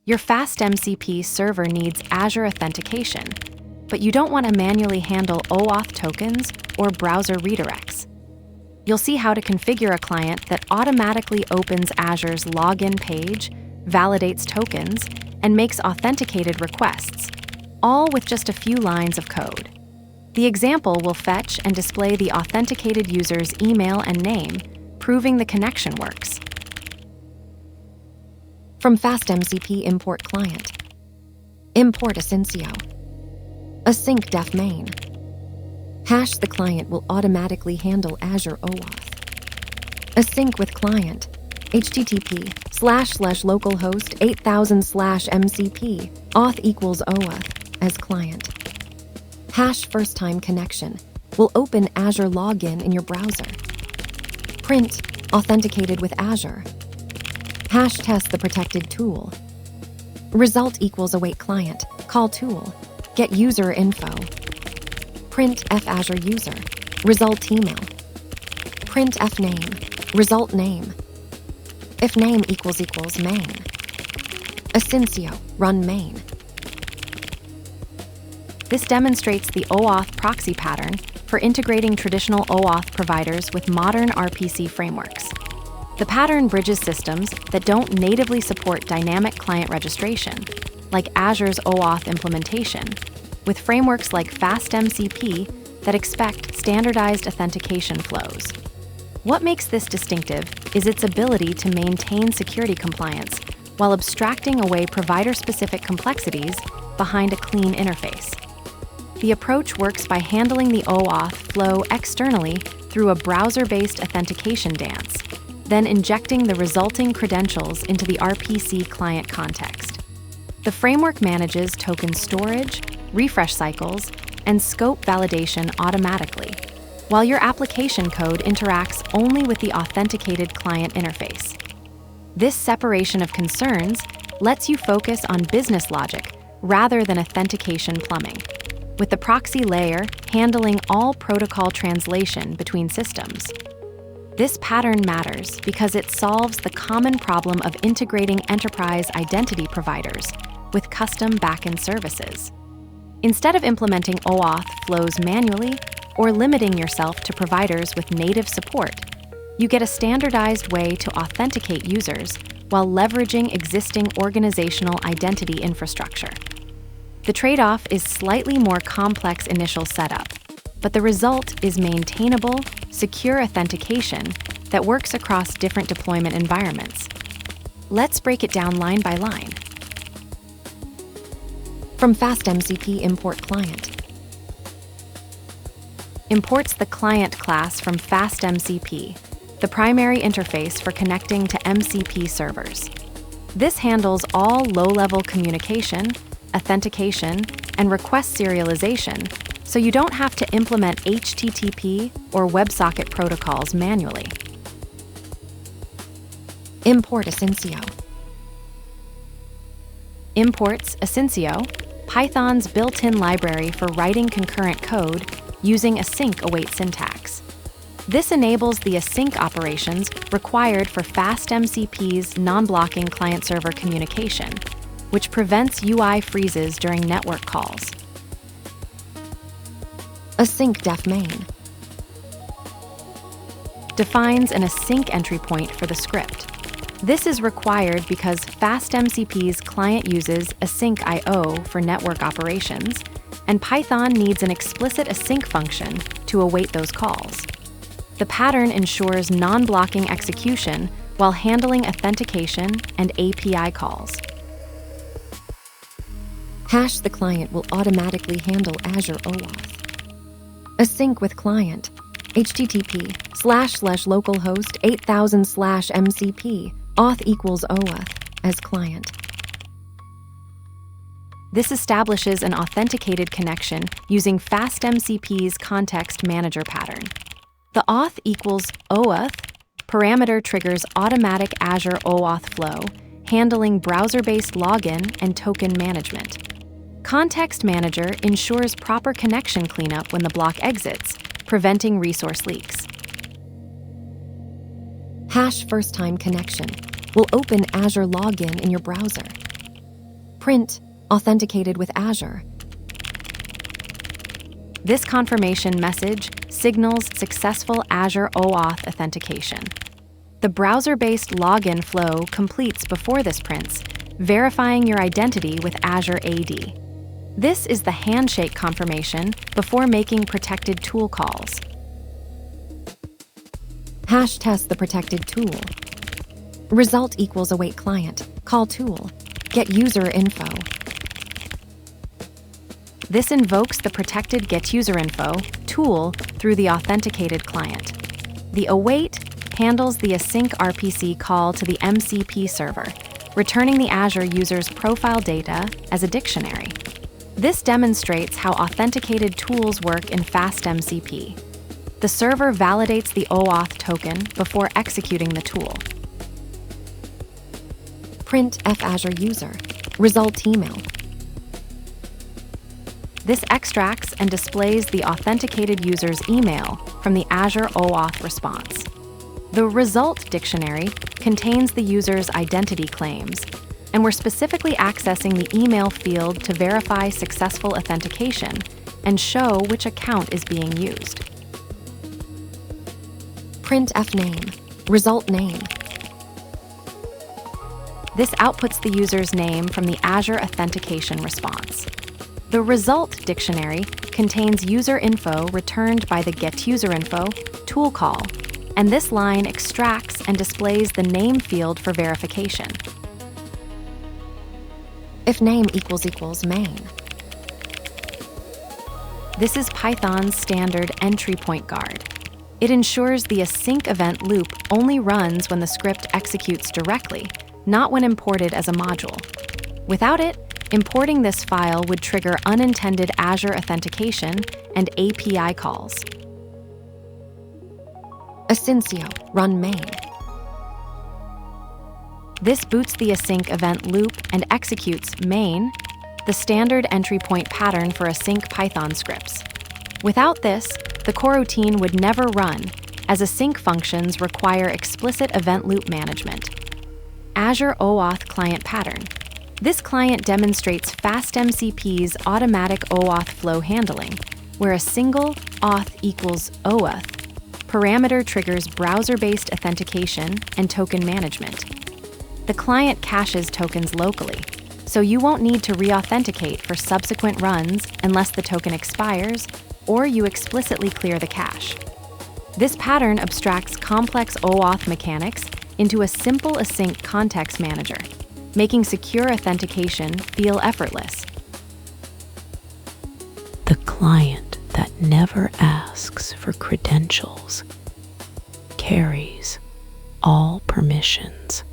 Your FastMCP server needs Azure Authentication, but you don't want to manually handle OAuth tokens or browser redirects. You'll see how to configure a client that automatically opens Azure's login page, validates tokens, and makes authenticated requests, all with just a few lines of code. The example will fetch and display the authenticated user's email and name, proving the connection works. From FastMCP Import Client. Import Asyncio. Async def main. Hash the client will automatically handle Azure OAuth. Async with client. http://localhost 8000/mcp auth equals OAuth as client. Hash first-time connection will open Azure login in your browser. Print authenticated with Azure. Hash test the protected tool. Result equals await client, call tool, get user info. Print f Azure user, result email. Print f name, result name. If name equals main. Asyncio, run main. This demonstrates the OAuth proxy pattern for integrating traditional OAuth providers with modern RPC frameworks. The pattern bridges systems that don't natively support dynamic client registration, like Azure's OAuth implementation, with frameworks like FastMCP that expect standardized authentication flows. What makes this distinctive is its ability to maintain security compliance while abstracting away provider-specific complexities behind a clean interface. The approach works by handling the OAuth flow externally through a browser-based authentication dance, then injecting the resulting credentials into the RPC client context. The framework manages token storage, refresh cycles, and scope validation automatically, while your application code interacts only with the authenticated client interface. This separation of concerns lets you focus on business logic rather than authentication plumbing, with the proxy layer handling all protocol translation between systems. This pattern matters because it solves the common problem of integrating enterprise identity providers with custom backend services. Instead of implementing OAuth flows manually or limiting yourself to providers with native support, you get a standardized way to authenticate users while leveraging existing organizational identity infrastructure. The trade-off is slightly more complex initial setup, but the result is maintainable, secure authentication that works across different deployment environments. Let's break it down line by line. From FastMCP Import Client. Imports the client class from FastMCP, the primary interface for connecting to MCP servers. This handles all low-level communication, authentication, and request serialization, so you don't have to implement HTTP or WebSocket protocols manually. Import Asyncio. Imports Asyncio, Python's built-in library for writing concurrent code using async await syntax. This enables the async operations required for FastMCP's non-blocking client-server communication, which prevents UI freezes during network calls. Async def main. Defines an async entry point for the script. This is required because FastMCP's client uses async IO for network operations, and Python needs an explicit async function to await those calls. The pattern ensures non-blocking execution while handling authentication and API calls. Hash the client will automatically handle Azure OAuth. Async with client. http://localhost 8000/mcp auth equals OAuth as client. This establishes an authenticated connection using FastMCP's context manager pattern. The auth equals OAuth parameter triggers automatic Azure OAuth flow, handling browser-based login and token management. Context Manager ensures proper connection cleanup when the block exits, preventing resource leaks. Hash first-time connection will open Azure login in your browser. Print authenticated with Azure. This confirmation message signals successful Azure OAuth authentication. The browser-based login flow completes before this prints, verifying your identity with Azure AD. This is the handshake confirmation before making protected tool calls. Hash test the protected tool. Result equals await client. Call tool. Get user info. This invokes the protected getUserInfo tool through the authenticated client. The await handles the async RPC call to the MCP server, returning the Azure user's profile data as a dictionary. This demonstrates how authenticated tools work in FastMCP. The server validates the OAuth token before executing the tool. Print Azure user. Result email. This extracts and displays the authenticated user's email from the Azure OAuth response. The result dictionary contains the user's identity claims, and we're specifically accessing the email field to verify successful authentication and show which account is being used. Print name. Result name. This outputs the user's name from the Azure authentication response. The result dictionary contains user info returned by the getUserInfo tool call, and this line extracts and displays the name field for verification. If name equals main. This is Python's standard entry point guard. It ensures the async event loop only runs when the script executes directly, not when imported as a module. Without it, importing this file would trigger unintended Azure authentication and API calls. Asyncio, run main. This boots the async event loop and executes main, the standard entry point pattern for async Python scripts. Without this, the coroutine would never run, as async functions require explicit event loop management. Azure OAuth client pattern. This client demonstrates FastMCP's automatic OAuth flow handling, where a single auth equals OAuth parameter triggers browser-based authentication and token management. The client caches tokens locally, so you won't need to re-authenticate for subsequent runs unless the token expires or you explicitly clear the cache. This pattern abstracts complex OAuth mechanics into a simple async context manager, making secure authentication feel effortless. The client that never asks for credentials carries all permissions.